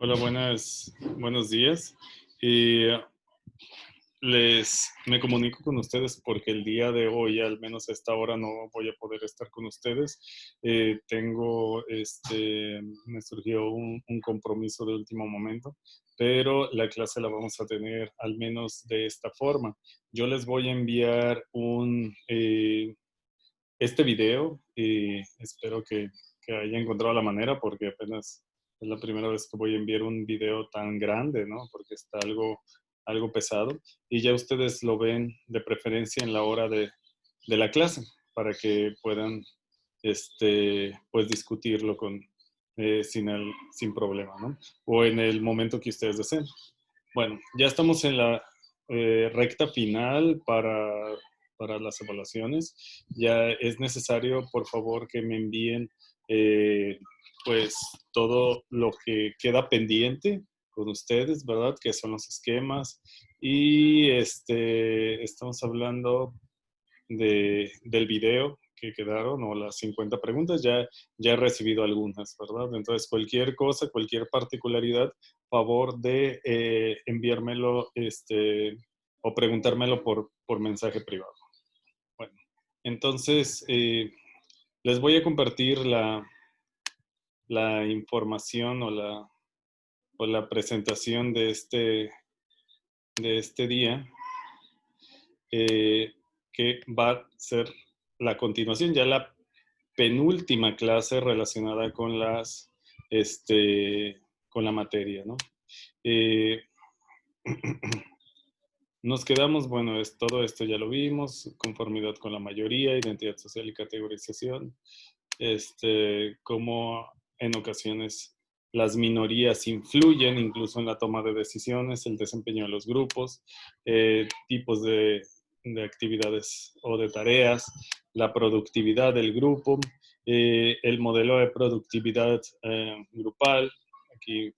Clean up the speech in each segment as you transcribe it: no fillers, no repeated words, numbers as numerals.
Hola, buenos días. Y me comunico con ustedes porque el día de hoy, al menos a esta hora, no voy a poder estar con ustedes. Me surgió un compromiso de último momento, pero la clase la vamos a tener al menos de esta forma. Yo les voy a enviar este video y espero que haya encontrado la manera porque apenas es la primera vez que voy a enviar un video tan grande, ¿no? Porque está algo pesado y ya ustedes lo ven de preferencia en la hora de la clase para que puedan, pues discutirlo sin problema, ¿no? O en el momento que ustedes deseen. Bueno, ya estamos en la recta final para las evaluaciones. Ya es necesario, por favor, que me envíen eh, pues todo lo que queda pendiente con ustedes, ¿verdad? Que son los esquemas. Y estamos hablando del video que quedaron o las 50 preguntas, ya he recibido algunas, ¿verdad? Entonces, cualquier cosa, cualquier particularidad, favor de enviármelo o preguntármelo por mensaje privado. Bueno, entonces, les voy a compartir la información o la presentación de este día. Que va a ser la continuación, ya la penúltima clase relacionada con la materia, ¿no? Eh, Nos quedamos, bueno, todo esto ya lo vimos, conformidad con la mayoría, identidad social y categorización, cómo en ocasiones las minorías influyen incluso en la toma de decisiones, el desempeño de los grupos, tipos de actividades o de tareas, la productividad del grupo, el modelo de productividad grupal. Aquí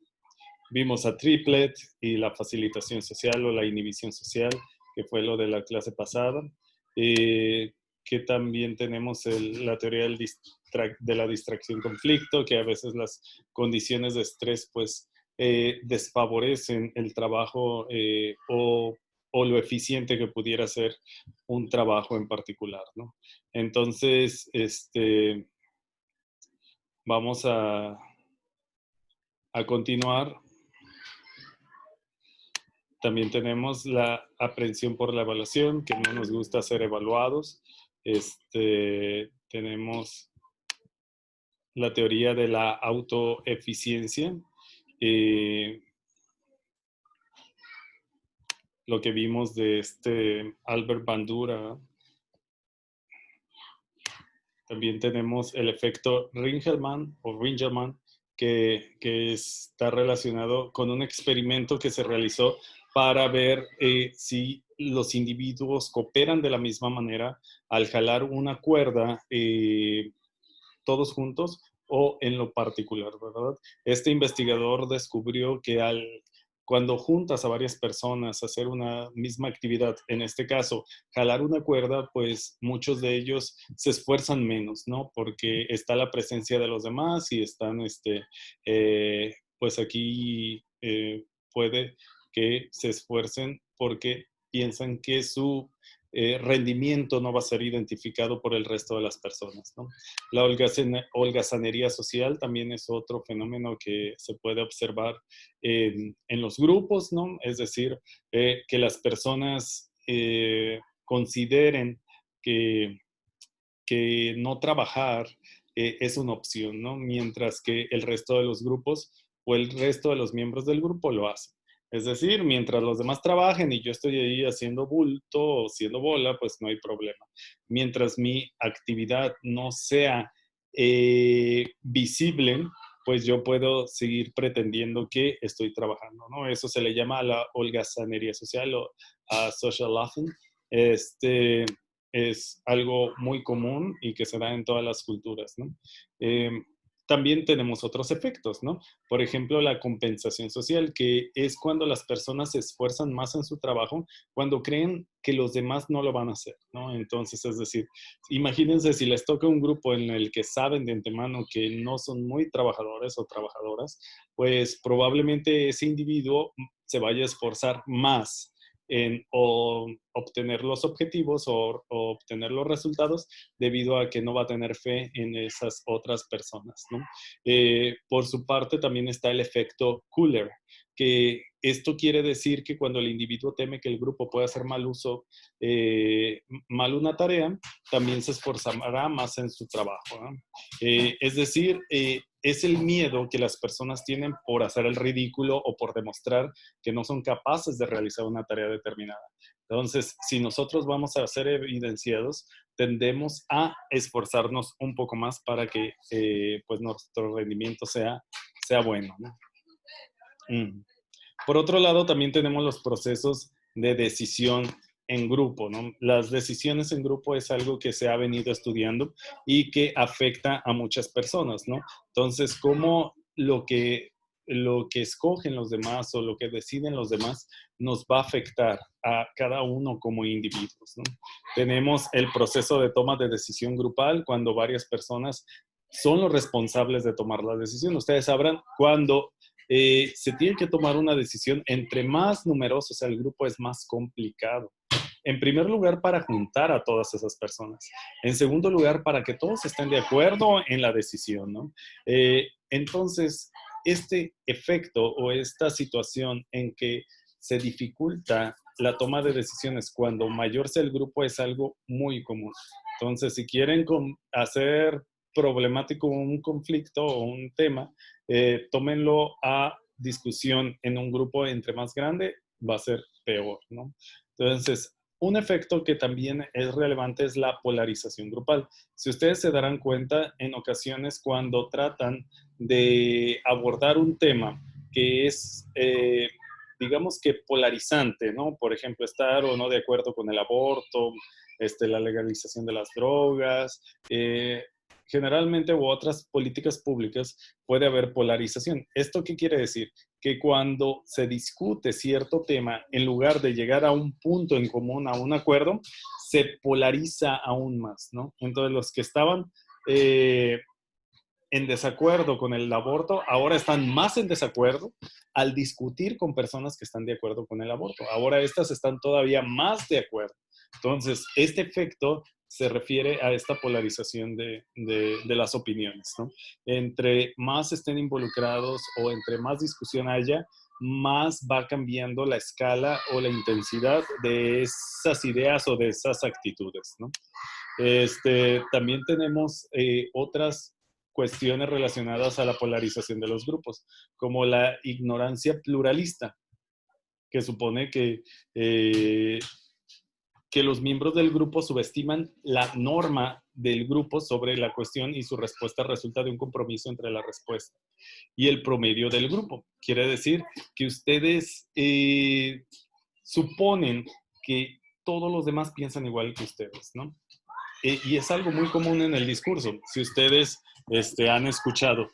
vimos a Triplet y la facilitación social o la inhibición social, que fue lo de la clase pasada. Que también tenemos la teoría de la distracción-conflicto, que a veces las condiciones de estrés pues desfavorecen el trabajo o lo eficiente que pudiera ser un trabajo en particular, ¿no? Entonces, vamos a continuar. También tenemos la aprehensión por la evaluación, que no nos gusta ser evaluados. Tenemos la teoría de la autoeficiencia, lo que vimos de Albert Bandura. También tenemos el efecto Ringelmann o Ringelmann, que está relacionado con un experimento que se realizó para ver si los individuos cooperan de la misma manera al jalar una cuerda todos juntos o en lo particular, ¿verdad? Este investigador descubrió que cuando juntas a varias personas a hacer una misma actividad, en este caso, jalar una cuerda, pues muchos de ellos se esfuerzan menos, ¿no? Porque está la presencia de los demás y están, pues aquí puede que se esfuercen porque piensan que su rendimiento no va a ser identificado por el resto de las personas, ¿no? La holgazanería social también es otro fenómeno que se puede observar en los grupos, ¿no? Es decir, que las personas consideren que, que no trabajar es una opción, ¿no? Mientras que el resto de los grupos o el resto de los miembros del grupo lo hacen. Es decir, mientras los demás trabajen y yo estoy ahí haciendo bulto o haciendo bola, pues no hay problema. Mientras mi actividad no sea visible, pues yo puedo seguir pretendiendo que estoy trabajando, ¿no? Eso se le llama a la holgazanería social o a social laughing. Es algo muy común y que se da en todas las culturas, ¿no? también tenemos otros efectos, ¿no? Por ejemplo, la compensación social, que es cuando las personas se esfuerzan más en su trabajo, cuando creen que los demás no lo van a hacer, ¿no? Entonces, es decir, imagínense si les toca un grupo en el que saben de antemano que no son muy trabajadores o trabajadoras, pues probablemente ese individuo se vaya a esforzar más en obtener los objetivos o obtener los resultados debido a que no va a tener fe en esas otras personas, ¿no? Por su parte, también está el efecto cooler, que esto quiere decir que cuando el individuo teme que el grupo pueda hacer mal uso, mal una tarea, también se esforzará más en su trabajo, ¿no? Es decir, es el miedo que las personas tienen por hacer el ridículo o por demostrar que no son capaces de realizar una tarea determinada. Entonces, si nosotros vamos a ser evidenciados, tendemos a esforzarnos un poco más para que pues nuestro rendimiento sea bueno, ¿no? Por otro lado, también tenemos los procesos de decisión en grupo, ¿no? Las decisiones en grupo es algo que se ha venido estudiando y que afecta a muchas personas, ¿no? Entonces, cómo lo que escogen los demás o lo que deciden los demás nos va a afectar a cada uno como individuos, ¿no? Tenemos el proceso de toma de decisión grupal cuando varias personas son los responsables de tomar la decisión. Ustedes sabrán cuando se tiene que tomar una decisión. Entre más numeroso sea el grupo, es más complicado. En primer lugar, para juntar a todas esas personas. En segundo lugar, para que todos estén de acuerdo en la decisión, ¿no? Entonces, este efecto o esta situación en que se dificulta la toma de decisiones cuando mayor sea el grupo es algo muy común. Entonces, si quieren hacer problemático un conflicto o un tema, tómenlo a discusión en un grupo entre más grande, va a ser peor, ¿no? Entonces, un efecto que también es relevante es la polarización grupal. Si ustedes se darán cuenta, en ocasiones cuando tratan de abordar un tema que es, digamos que polarizante, ¿no? Por ejemplo, estar o no de acuerdo con el aborto, la legalización de las drogas, generalmente u otras políticas públicas puede haber polarización. ¿Esto qué quiere decir? Que cuando se discute cierto tema, en lugar de llegar a un punto en común, a un acuerdo, se polariza aún más, ¿no? Entonces los que estaban en desacuerdo con el aborto, ahora están más en desacuerdo al discutir con personas que están de acuerdo con el aborto. Ahora estas están todavía más de acuerdo. Entonces, este efecto se refiere a esta polarización de las opiniones, ¿no? Entre más estén involucrados o entre más discusión haya, más va cambiando la escala o la intensidad de esas ideas o de esas actitudes, ¿no? También tenemos otras cuestiones relacionadas a la polarización de los grupos, como la ignorancia pluralista, que supone que los miembros del grupo subestiman la norma del grupo sobre la cuestión y su respuesta resulta de un compromiso entre la respuesta y el promedio del grupo. Quiere decir que ustedes suponen que todos los demás piensan igual que ustedes, ¿no? Y es algo muy común en el discurso. Si ustedes han escuchado,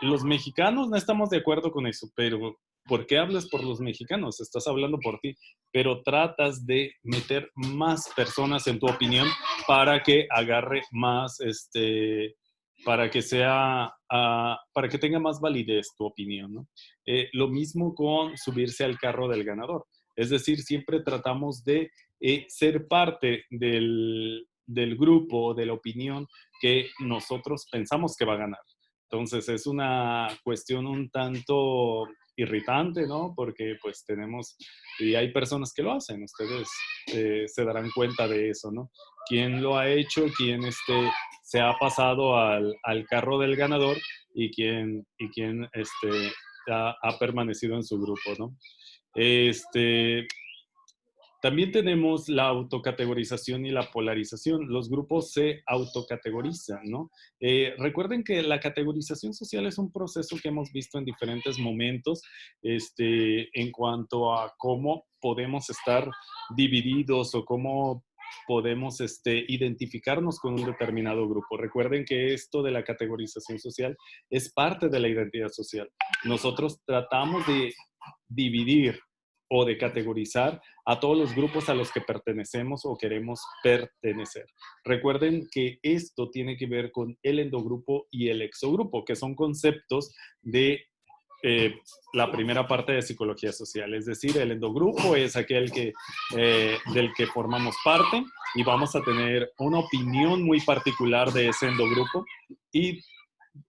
los mexicanos no estamos de acuerdo con eso, pero ¿por qué hablas por los mexicanos? Estás hablando por ti, pero tratas de meter más personas en tu opinión para que agarre más, para que sea, para que tenga más validez tu opinión, ¿no? Lo mismo con subirse al carro del ganador. Es decir, siempre tratamos de ser parte del grupo, de la opinión que nosotros pensamos que va a ganar. Entonces es una cuestión un tanto irritante, ¿no? Porque pues tenemos, y hay personas que lo hacen, ustedes se darán cuenta de eso, ¿no? ¿Quién lo ha hecho? ¿Quién se ha pasado al carro del ganador? ¿Y quién ha permanecido en su grupo, ¿no? También tenemos la autocategorización y la polarización. Los grupos se autocategorizan, ¿no? Recuerden que la categorización social es un proceso que hemos visto en diferentes momentos en cuanto a cómo podemos estar divididos o cómo podemos identificarnos con un determinado grupo. Recuerden que esto de la categorización social es parte de la identidad social. Nosotros tratamos de dividir o de categorizar a todos los grupos a los que pertenecemos o queremos pertenecer. Recuerden que esto tiene que ver con el endogrupo y el exogrupo, que son conceptos de la primera parte de psicología social. Es decir, el endogrupo es aquel del que formamos parte y vamos a tener una opinión muy particular de ese endogrupo. Y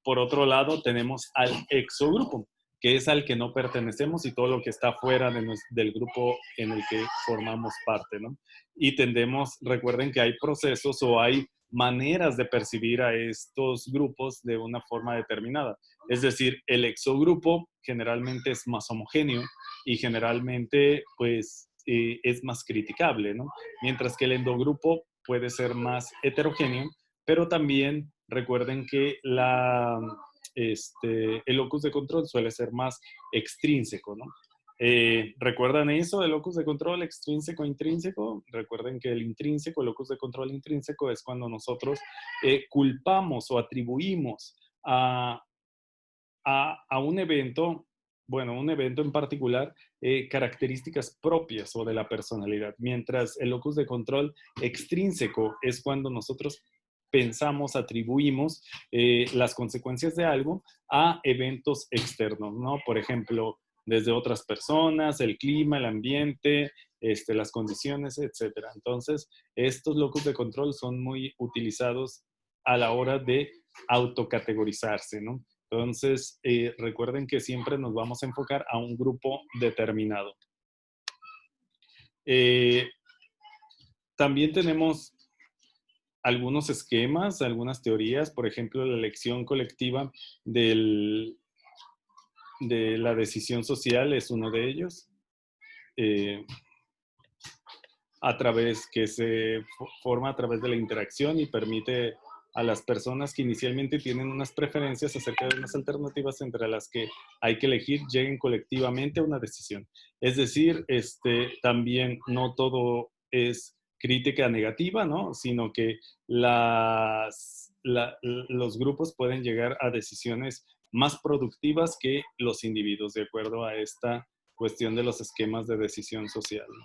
por otro lado tenemos al exogrupo, que es al que no pertenecemos y todo lo que está fuera del grupo en el que formamos parte, ¿no? Y recuerden que hay procesos o hay maneras de percibir a estos grupos de una forma determinada. Es decir, el exogrupo generalmente es más homogéneo y generalmente, pues, es más criticable, ¿no? Mientras que el endogrupo puede ser más heterogéneo, pero también recuerden que el locus de control suele ser más extrínseco, ¿no? ¿Recuerdan eso del locus de control extrínseco e intrínseco? Recuerden que el intrínseco, el locus de control intrínseco es cuando nosotros culpamos o atribuimos a un evento, bueno, un evento en particular, características propias o de la personalidad, mientras el locus de control extrínseco es cuando nosotros pensamos, atribuimos las consecuencias de algo a eventos externos, ¿no? Por ejemplo, desde otras personas, el clima, el ambiente, las condiciones, etcétera. Entonces, estos locus de control son muy utilizados a la hora de autocategorizarse, ¿no? Entonces, recuerden que siempre nos vamos a enfocar a un grupo determinado. También tenemos algunos esquemas, algunas teorías, por ejemplo, la elección colectiva de la decisión social es uno de ellos, que se forma a través de la interacción y permite a las personas que inicialmente tienen unas preferencias acerca de unas alternativas entre las que hay que elegir, lleguen colectivamente a una decisión. Es decir, también no todo es crítica negativa, ¿no? Sino que los grupos pueden llegar a decisiones más productivas que los individuos, de acuerdo a esta cuestión de los esquemas de decisión social, ¿no?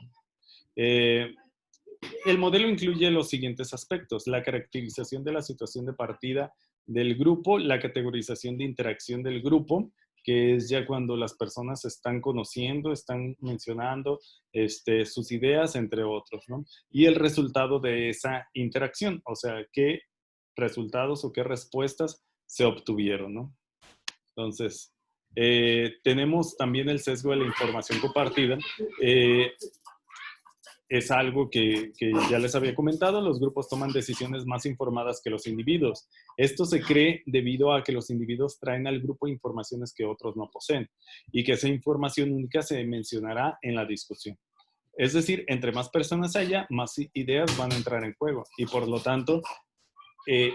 El modelo incluye los siguientes aspectos: la caracterización de la situación de partida del grupo, la categorización de interacción del grupo, que es ya cuando las personas están conociendo, están mencionando sus ideas, entre otros, ¿no? Y el resultado de esa interacción, o sea, qué resultados o qué respuestas se obtuvieron, ¿no? Entonces, tenemos también el sesgo de la información compartida. Es algo que ya les había comentado, los grupos toman decisiones más informadas que los individuos. Esto se cree debido a que los individuos traen al grupo informaciones que otros no poseen y que esa información única se mencionará en la discusión. Es decir, entre más personas haya, más ideas van a entrar en juego y por lo tanto,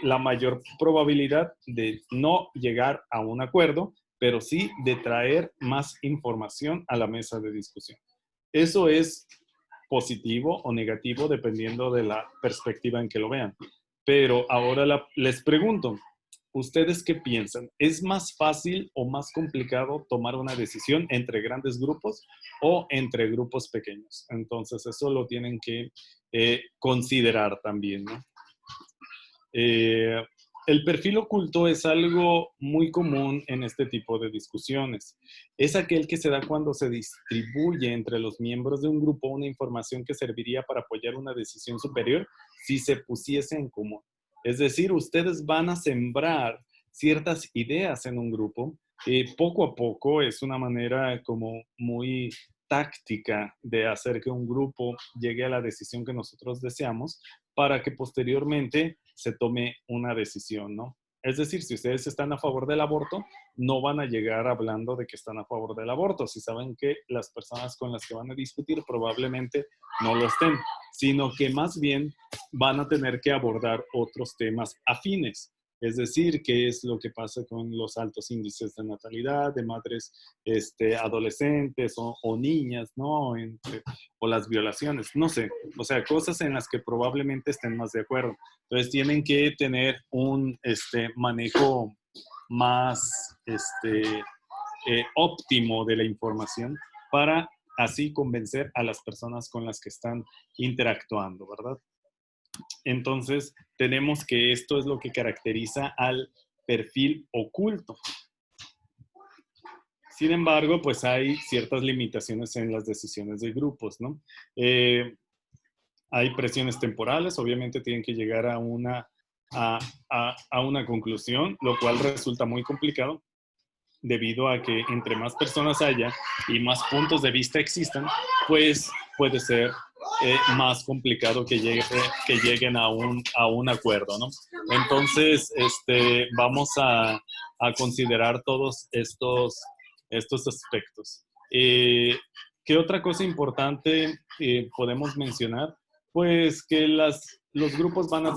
la mayor probabilidad de no llegar a un acuerdo, pero sí de traer más información a la mesa de discusión. Eso es positivo o negativo dependiendo de la perspectiva en que lo vean. Pero ahora les pregunto, ¿ustedes qué piensan? ¿Es más fácil o más complicado tomar una decisión entre grandes grupos o entre grupos pequeños? Entonces, eso lo tienen que considerar también, ¿no? El perfil oculto es algo muy común en este tipo de discusiones. Es aquel que se da cuando se distribuye entre los miembros de un grupo una información que serviría para apoyar una decisión superior si se pusiese en común. Es decir, ustedes van a sembrar ciertas ideas en un grupo. Poco a poco es una manera como muy táctica de hacer que un grupo llegue a la decisión que nosotros deseamos para que posteriormente se tome una decisión, ¿no? Es decir, si ustedes están a favor del aborto, no van a llegar hablando de que están a favor del aborto, si saben que las personas con las que van a discutir probablemente no lo estén, sino que más bien van a tener que abordar otros temas afines. Es decir, qué es lo que pasa con los altos índices de natalidad, de madres adolescentes o niñas, ¿no? O las violaciones, no sé. O sea, cosas en las que probablemente estén más de acuerdo. Entonces tienen que tener un manejo más óptimo de la información para así convencer a las personas con las que están interactuando, ¿verdad? Entonces, tenemos que esto es lo que caracteriza al perfil oculto. Sin embargo, pues hay ciertas limitaciones en las decisiones de grupos, ¿no? Hay presiones temporales, obviamente tienen que llegar a una conclusión, lo cual resulta muy complicado debido a que entre más personas haya y más puntos de vista existan, pues puede ser más complicado que lleguen a un acuerdo, ¿no? Entonces, vamos a considerar todos estos aspectos. ¿Qué otra cosa importante podemos mencionar? Pues que los grupos van a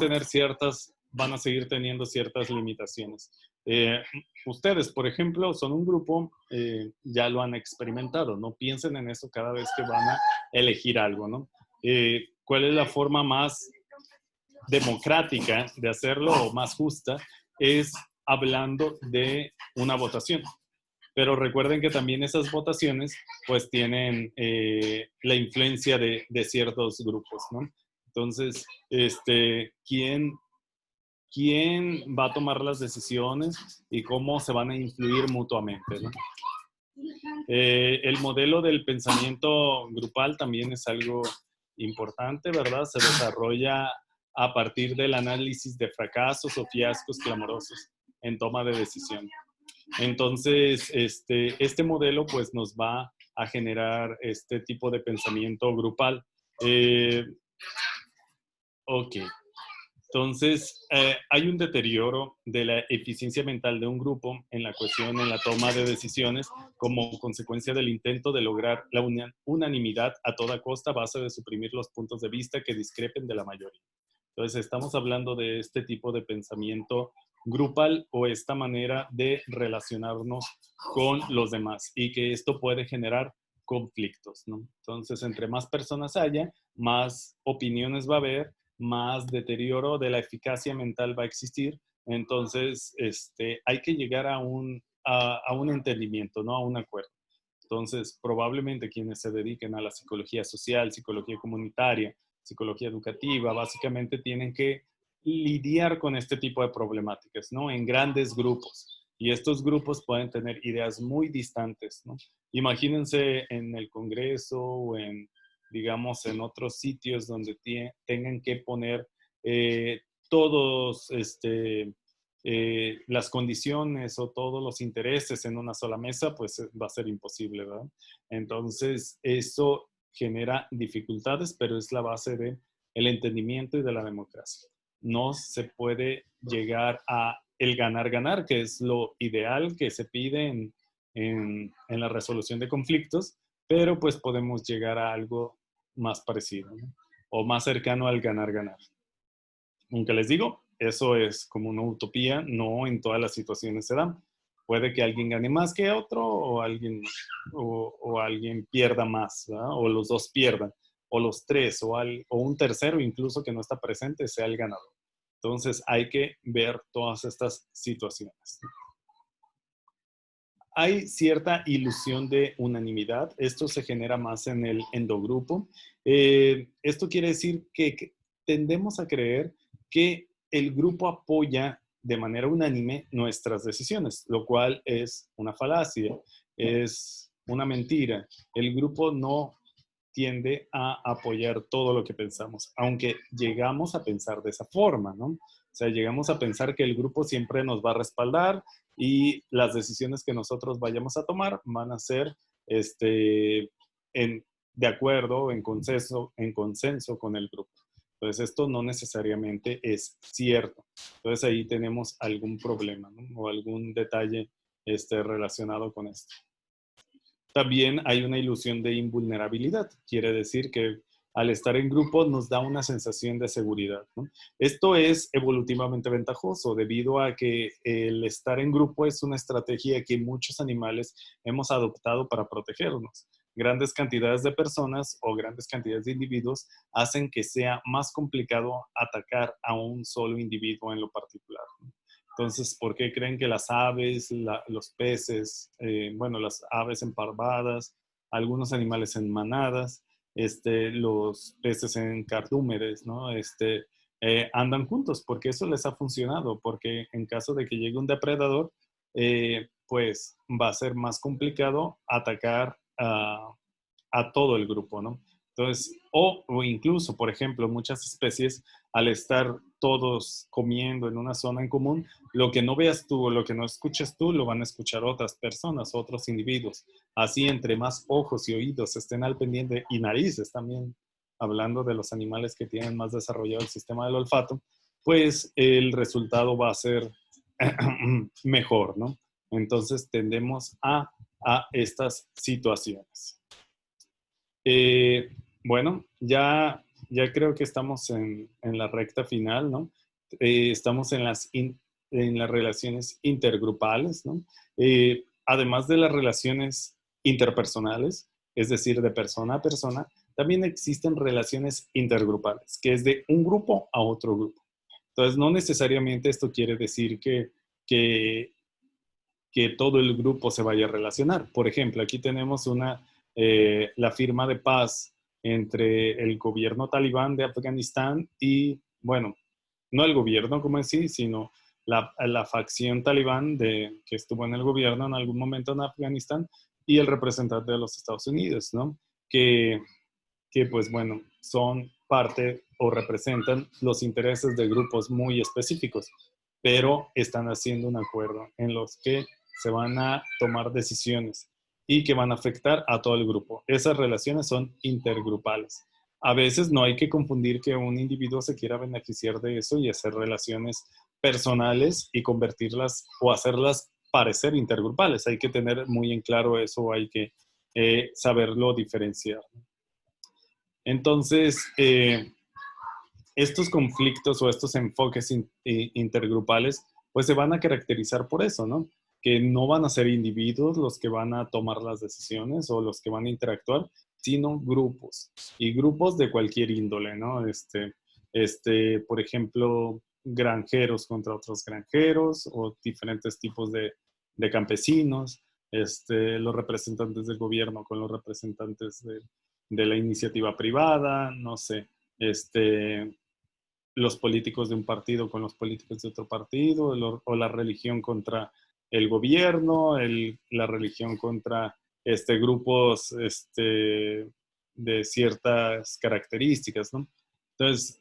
seguir teniendo ciertas limitaciones. Ustedes, por ejemplo, son un grupo, ya lo han experimentado, no piensen en eso cada vez que van a elegir algo, ¿no? ¿Cuál es la forma más democrática de hacerlo o más justa? Es hablando de una votación. Pero recuerden que también esas votaciones pues tienen la influencia de ciertos grupos, ¿no? Entonces, ¿quién va a tomar las decisiones y cómo se van a influir mutuamente, ¿no? El modelo del pensamiento grupal también es algo importante, ¿verdad? Se desarrolla a partir del análisis de fracasos o fiascos clamorosos en toma de decisión. Entonces, este modelo pues nos va a generar este tipo de pensamiento grupal. Ok. Entonces, hay un deterioro de la eficiencia mental de un grupo en la cuestión, en la toma de decisiones, como consecuencia del intento de lograr la unanimidad a toda costa a base de suprimir los puntos de vista que discrepen de la mayoría. Entonces, estamos hablando de este tipo de pensamiento grupal o esta manera de relacionarnos con los demás y que esto puede generar conflictos, ¿no? Entonces, entre más personas haya, más opiniones va a haber, más deterioro de la eficacia mental va a existir. Entonces, hay que llegar a un entendimiento, ¿no? A un acuerdo. Entonces, probablemente quienes se dediquen a la psicología social, psicología comunitaria, psicología educativa, básicamente tienen que lidiar con este tipo de problemáticas, ¿no? En grandes grupos. Y estos grupos pueden tener ideas muy distantes, ¿no? Imagínense en el Congreso o digamos, en otros sitios donde tengan que poner todos las condiciones o todos los intereses en una sola mesa, pues va a ser imposible, ¿verdad? Entonces, eso genera dificultades, pero es la base del entendimiento y de la democracia. No se puede llegar a el ganar-ganar, que es lo ideal que se pide en la resolución de conflictos, pero pues podemos llegar a algo más parecido, ¿no? O más cercano al ganar-ganar. Aunque les digo, eso es como una utopía, no en todas las situaciones se dan. Puede que alguien gane más que otro o alguien pierda más, ¿verdad? O los dos pierdan, o los tres, o un tercero incluso que no está presente sea el ganador. Entonces hay que ver todas estas situaciones. Hay cierta ilusión de unanimidad. Esto se genera más en el endogrupo. Esto quiere decir que tendemos a creer que el grupo apoya de manera unánime nuestras decisiones, lo cual es una falacia, es una mentira. El grupo no tiende a apoyar todo lo que pensamos, aunque llegamos a pensar de esa forma, ¿no? O sea, llegamos a pensar que el grupo siempre nos va a respaldar y las decisiones que nosotros vayamos a tomar van a ser de acuerdo, en consenso con el grupo. Entonces, esto no necesariamente es cierto. Entonces, ahí tenemos algún problema, ¿no? O algún detalle relacionado con esto. También hay una ilusión de invulnerabilidad. Quiere decir que al estar en grupo nos da una sensación de seguridad, ¿no? Esto es evolutivamente ventajoso debido a que el estar en grupo es una estrategia que muchos animales hemos adoptado para protegernos. Grandes cantidades de personas o grandes cantidades de individuos hacen que sea más complicado atacar a un solo individuo en lo particular, ¿no? Entonces, ¿por qué creen que las aves, los peces, bueno, las aves en parvadas, algunos animales en manadas, los peces en cardúmenes, ¿no? Andan juntos, porque eso les ha funcionado, porque en caso de que llegue un depredador, pues va a ser más complicado atacar a todo el grupo, ¿no? Entonces, o incluso, por ejemplo, muchas especies, al estar todos comiendo en una zona en común, lo que no veas tú o lo que no escuches tú, lo van a escuchar otras personas, otros individuos. Así, entre más ojos y oídos estén al pendiente, y narices también, hablando de los animales que tienen más desarrollado el sistema del olfato, pues el resultado va a ser mejor, ¿no? Entonces tendemos a estas situaciones. Eh, bueno, ya creo que estamos en la recta final, ¿no? Estamos en las relaciones intergrupales, ¿no? Además de las relaciones interpersonales, es decir, de persona a persona, también existen relaciones intergrupales, que es de un grupo a otro grupo. Entonces, no necesariamente esto quiere decir que, que todo el grupo se vaya a relacionar. Por ejemplo, aquí tenemos la firma de paz entre el gobierno talibán de Afganistán y, bueno, no el gobierno como en sí, sino la facción talibán que estuvo en el gobierno en algún momento en Afganistán y el representante de los Estados Unidos, ¿no? Que pues bueno, son parte o representan los intereses de grupos muy específicos, pero están haciendo un acuerdo en los que se van a tomar decisiones y que van a afectar a todo el grupo. Esas relaciones son intergrupales. A veces no hay que confundir que un individuo se quiera beneficiar de eso y hacer relaciones personales y convertirlas o hacerlas parecer intergrupales. Hay que tener muy en claro eso, hay que saberlo diferenciar. Entonces, estos conflictos o estos enfoques intergrupales, pues se van a caracterizar por eso, ¿no? Que no van a ser individuos los que van a tomar las decisiones o los que van a interactuar, sino grupos, y grupos de cualquier índole, ¿no? Por ejemplo, granjeros contra otros granjeros o diferentes tipos de campesinos, los representantes del gobierno con los representantes de la iniciativa privada, no sé, los políticos de un partido con los políticos de otro partido, o la religión contra el gobierno, la religión contra grupos de ciertas características, ¿no? Entonces,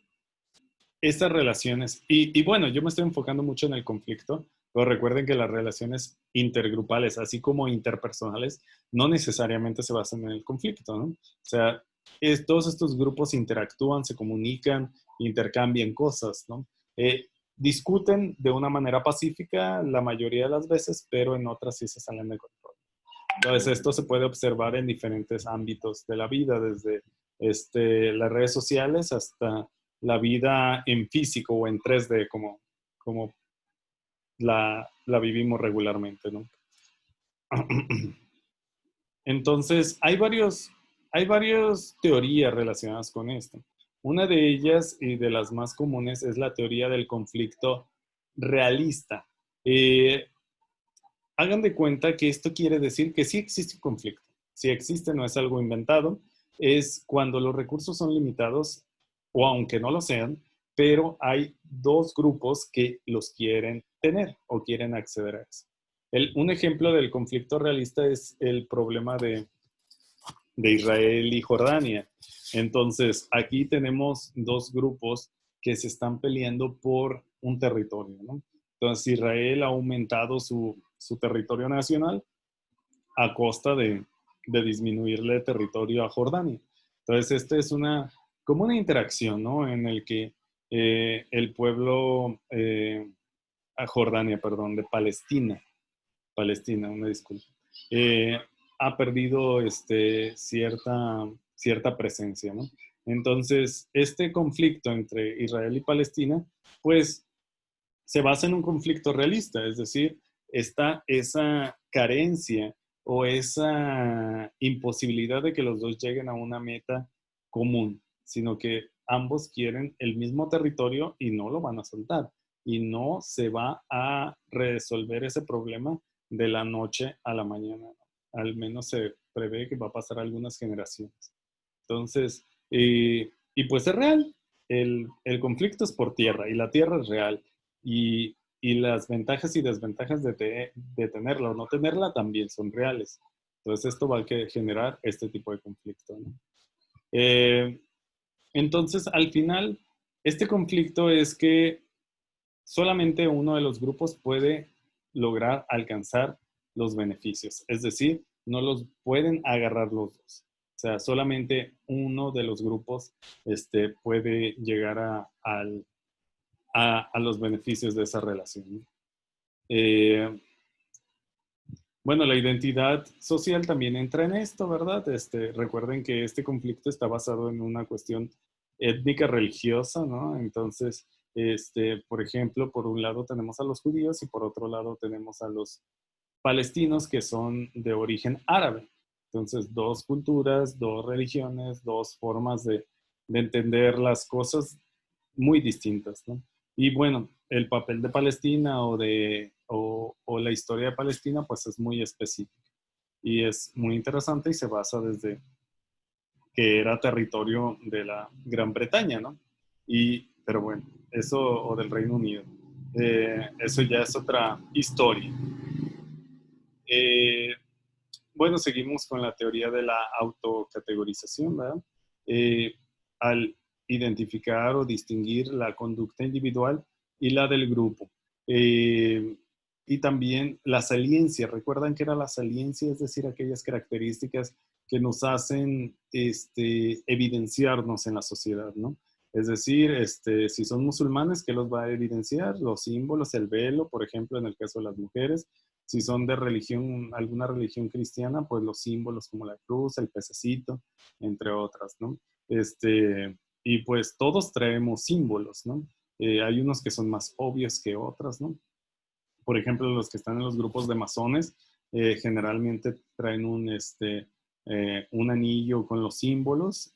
estas relaciones, y bueno, yo me estoy enfocando mucho en el conflicto, pero recuerden que las relaciones intergrupales, así como interpersonales, no necesariamente se basan en el conflicto, ¿no? O sea, todos estos grupos interactúan, se comunican, intercambian cosas, ¿no? Discuten de una manera pacífica la mayoría de las veces, pero en otras sí se salen de control. Entonces, esto se puede observar en diferentes ámbitos de la vida, desde las redes sociales hasta la vida en físico o en 3D, como la vivimos regularmente, ¿no? Entonces, hay varias teorías relacionadas con esto. Una de ellas y de las más comunes es la teoría del conflicto realista. Eh, Hagan de cuenta que esto quiere decir que sí existe un conflicto. Si existe, no es algo inventado, es cuando los recursos son limitados, o aunque no lo sean, pero hay dos grupos que los quieren tener o quieren acceder a eso. Un ejemplo del conflicto realista es el problema de Israel y Jordania. Entonces, aquí tenemos dos grupos que se están peleando por un territorio, ¿no? Entonces, Israel ha aumentado su territorio nacional a costa de disminuirle territorio a Jordania. Entonces, esta es como una interacción, ¿no? En el que el pueblo, a Jordania, perdón, de Palestina, una disculpa, ha perdido cierta presencia, ¿no? Entonces, este conflicto entre Israel y Palestina, pues se basa en un conflicto realista, es decir, está esa carencia o esa imposibilidad de que los dos lleguen a una meta común, sino que ambos quieren el mismo territorio y no lo van a soltar. Y no se va a resolver ese problema de la noche a la mañana. Al menos se prevé que va a pasar algunas generaciones. Entonces, y pues es real. El conflicto es por tierra y la tierra es real. Y las ventajas y desventajas de tenerla o no tenerla también son reales. Entonces, esto va a generar este tipo de conflicto, ¿no? Eh, entonces, al final, este conflicto es que solamente uno de los grupos puede lograr alcanzar los beneficios. Es decir, no los pueden agarrar los dos. O sea, solamente uno de los grupos puede llegar a los beneficios de esa relación. Bueno, la identidad social también entra en esto, ¿verdad? Recuerden que este conflicto está basado en una cuestión étnica religiosa, ¿no? Entonces, por ejemplo, por un lado tenemos a los judíos y por otro lado tenemos a los palestinos que son de origen árabe. Entonces, dos culturas, dos religiones, dos formas de entender las cosas muy distintas, ¿no? Y bueno, el papel de Palestina o la historia de Palestina pues es muy específica y es muy interesante y se basa desde que era territorio de la Gran Bretaña, ¿no? Pero bueno, eso, o del Reino Unido. Eso ya es otra historia. Eh, bueno, seguimos con la teoría de la autocategorización, ¿verdad? Al identificar o distinguir la conducta individual y la del grupo. Y también la saliencia. ¿Recuerdan que era la saliencia? Es decir, aquellas características que nos hacen evidenciarnos en la sociedad, ¿no? Es decir, si son musulmanes, ¿qué los va a evidenciar? Los símbolos, el velo, por ejemplo, en el caso de las mujeres. Si son de religión, alguna religión cristiana, pues los símbolos como la cruz, el pececito, entre otras, ¿no? Y pues todos traemos símbolos, ¿no? Hay unos que son más obvios que otras, ¿no? Por ejemplo, los que están en los grupos de masones generalmente traen un anillo con los símbolos,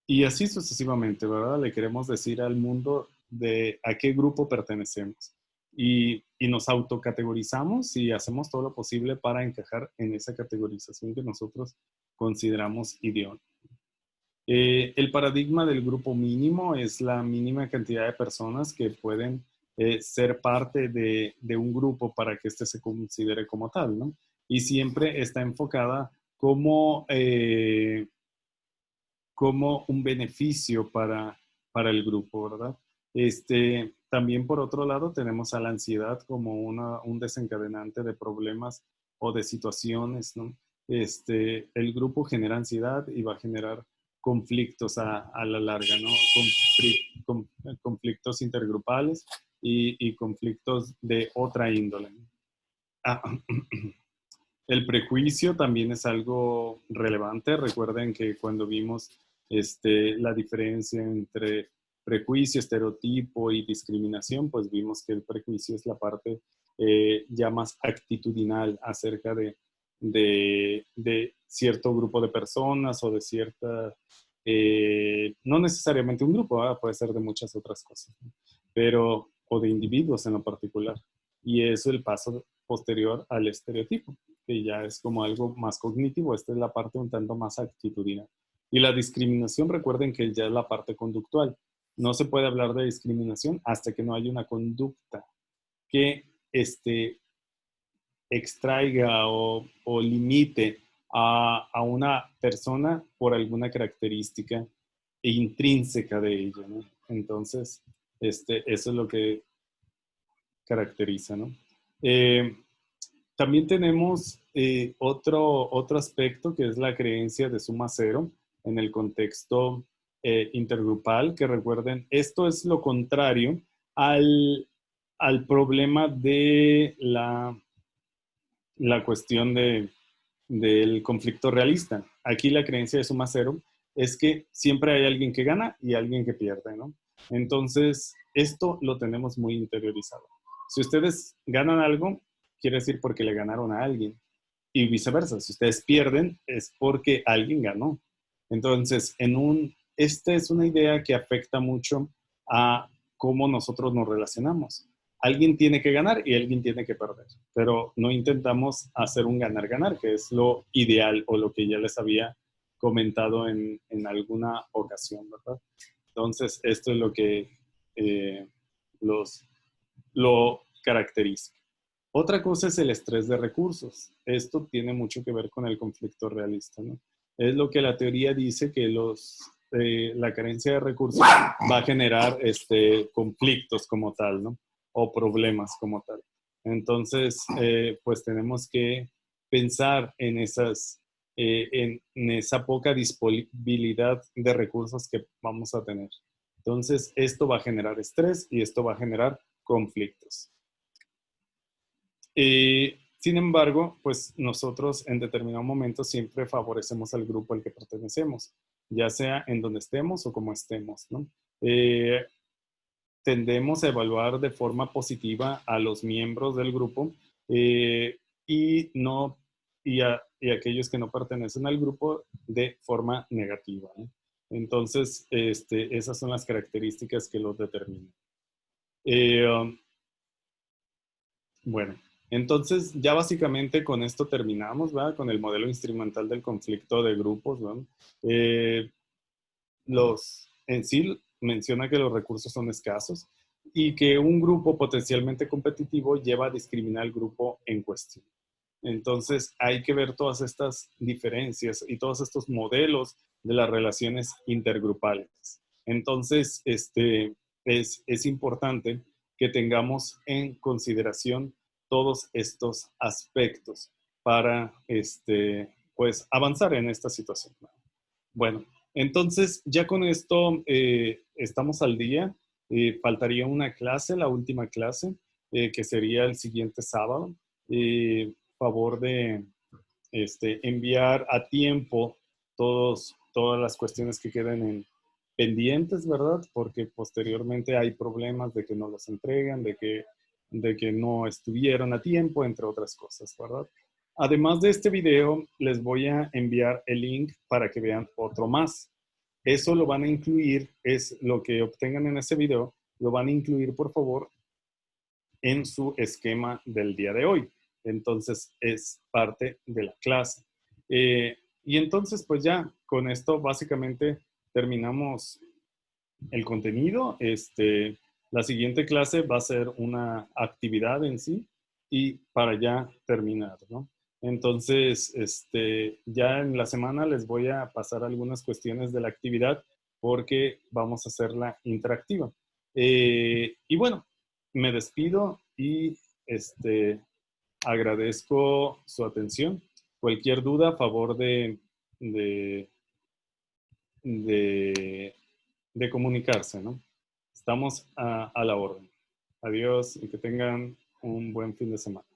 y así sucesivamente, ¿verdad? Le queremos decir al mundo de a qué grupo pertenecemos. Y nos autocategorizamos y hacemos todo lo posible para encajar en esa categorización que nosotros consideramos idónea. El paradigma del grupo mínimo es la mínima cantidad de personas que pueden ser parte de un grupo para que éste se considere como tal, ¿no? Y siempre está enfocada como un beneficio para el grupo, ¿verdad? También por otro lado tenemos a la ansiedad como un desencadenante de problemas o de situaciones, ¿no? El grupo genera ansiedad y va a generar conflictos a la larga, ¿no? Conflictos intergrupales y conflictos de otra índole. Ah, el prejuicio también es algo relevante. Recuerden que cuando vimos la diferencia entre prejuicio, estereotipo y discriminación, pues vimos que el prejuicio es la parte ya más actitudinal acerca de cierto grupo de personas o de cierta, no necesariamente un grupo, puede ser de muchas otras cosas, ¿no? Pero, o de individuos en lo particular. Y eso es el paso posterior al estereotipo, que ya es como algo más cognitivo. Esta es la parte un tanto más actitudinal. Y la discriminación, recuerden que ya es la parte conductual. No se puede hablar de discriminación hasta que no haya una conducta que extraiga o limite a una persona por alguna característica intrínseca de ella, ¿no? Entonces, eso es lo que caracteriza, ¿no? También tenemos otro aspecto que es la creencia de suma cero en el contexto intergrupal, que recuerden, esto es lo contrario al problema de la cuestión del conflicto realista. Aquí la creencia de suma cero es que siempre hay alguien que gana y alguien que pierde, ¿no? Entonces, esto lo tenemos muy interiorizado. Si ustedes ganan algo, quiere decir porque le ganaron a alguien. Y viceversa, si ustedes pierden, es porque alguien ganó. Entonces, esta es una idea que afecta mucho a cómo nosotros nos relacionamos. Alguien tiene que ganar y alguien tiene que perder, pero no intentamos hacer un ganar-ganar, que es lo ideal o lo que ya les había comentado en alguna ocasión, ¿verdad? Entonces, esto es lo que eh, los, lo caracteriza. Otra cosa es el estrés de recursos. Esto tiene mucho que ver con el conflicto realista, ¿no? Es lo que la teoría dice que la carencia de recursos va a generar conflictos como tal, ¿no? O problemas como tal. Entonces, pues tenemos que pensar en esa poca disponibilidad de recursos que vamos a tener. Entonces, esto va a generar estrés y esto va a generar conflictos. Sin embargo, pues nosotros en determinado momento siempre favorecemos al grupo al que pertenecemos, ya sea en donde estemos o como estemos, ¿no? Tendemos a evaluar de forma positiva a los miembros del grupo eh, y, no, y aquellos que no pertenecen al grupo de forma negativa, ¿no? Entonces, esas son las características que los determinan. Um, Bueno, entonces ya básicamente con esto terminamos, ¿verdad? Con el modelo instrumental del conflicto de grupos, ¿verdad? Eh, en sí menciona que los recursos son escasos y que un grupo potencialmente competitivo lleva a discriminar al grupo en cuestión. Entonces hay que ver todas estas diferencias y todos estos modelos de las relaciones intergrupales. Entonces, es importante que tengamos en consideración todos estos aspectos para pues, avanzar en esta situación. Bueno, entonces ya con esto estamos al día. Faltaría una clase, la última clase, que sería el siguiente sábado. Favor de enviar a tiempo todas las cuestiones que queden pendientes, ¿verdad? Porque posteriormente hay problemas de que no los entregan, de que no estuvieron a tiempo, entre otras cosas, ¿verdad? Además de este video, les voy a enviar el link para que vean otro más. Eso lo van a incluir, es lo que obtengan en ese video, lo van a incluir, por favor, en su esquema del día de hoy. Entonces, es parte de la clase. Y entonces, pues ya, con esto básicamente terminamos el contenido. La siguiente clase va a ser una actividad en sí y para ya terminar, ¿no? Entonces, ya en la semana les voy a pasar algunas cuestiones de la actividad porque vamos a hacerla interactiva. Y bueno, me despido y agradezco su atención. Cualquier duda, a favor de, de, de comunicarse, ¿no? Estamos a la orden. Adiós y que tengan un buen fin de semana.